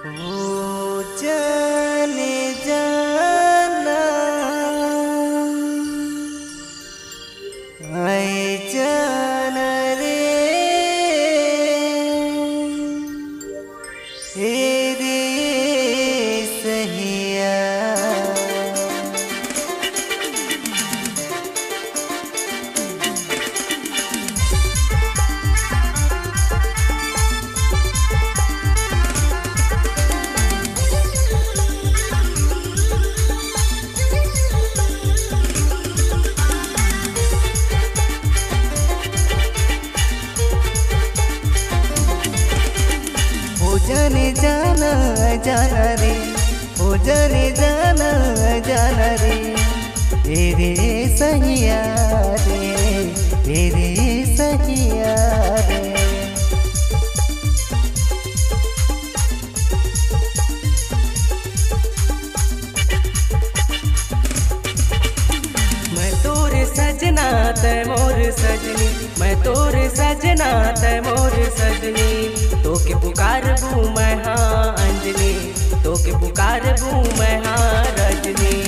वो जाने जाना आए जाना रे रे सहिया। हो जाने जाना जाना रे, हो जाने जाना जाना रे तेरे सहिया रे, तेरे सहिया रे। मैं तोरे सजना तै मोर सजनी, मैं तोरे सजना तै मोर सजनी, तो के पुकारबू मैं हाँ अंजनी, तो के पुकारबू मैं हाँ रजनी।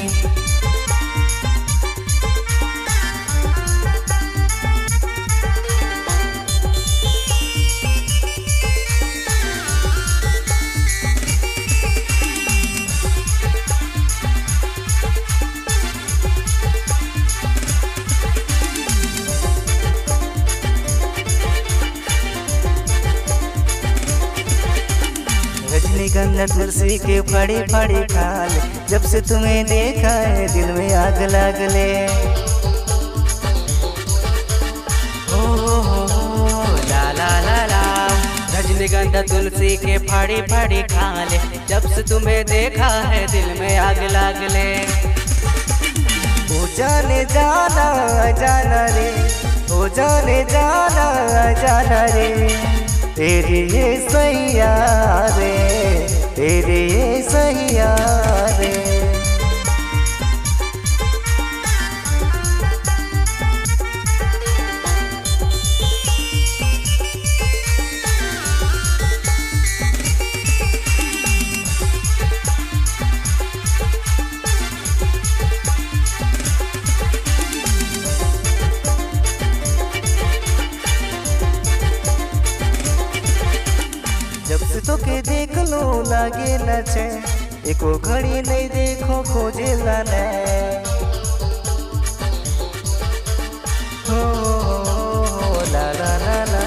रजनीगंधा तुलसी के फड़ी फड़ी खाल, जब से तुम्हें देखा है दिल में आग लग ले। ला ला ला ला। रजनीगंधा तुलसी के फड़ी फड़ी खाल, जब से तुम्हें देखा है दिल में आग लग ले। ओ जाने जाना जाना रे, ओ जाने जाना जाना रे तेरी ये सैया रे, तेरी ये सैया रे। जब से तो के देख लो लागे न छे, एको घड़ी नहीं देखो खोजे लाने। हो ला ला ला ला।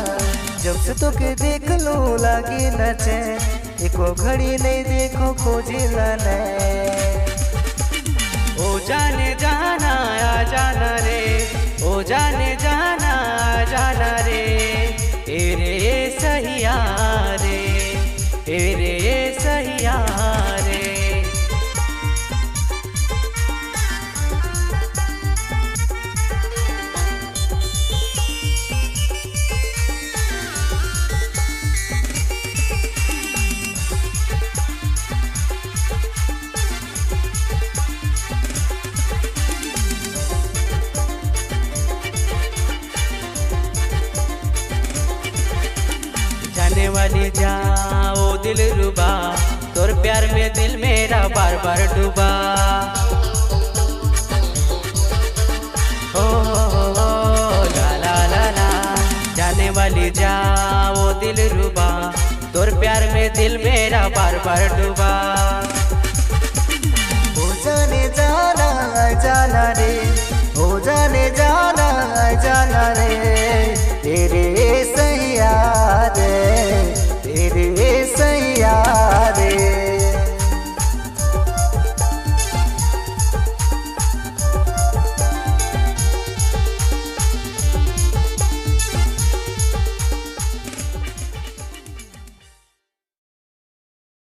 जब से तो के देख लो लागे न छे, एको घड़ी नहीं देखो खोजे लाने। ओ जाने जाना आ जाना रे, ओ जाने जाना आ जाना रे तेरे सहिया रे, तेरे सहिया रे। जाने वाली जाओ दिल रुबा, तोर प्यार में दिल मेरा बार बार डूबा। ओ ला ला ला ला। जाने वाली जाओ दिल रुबा, तोर प्यार में दिल मेरा बार बार डूबा। ओ जाने जाना जाना रे,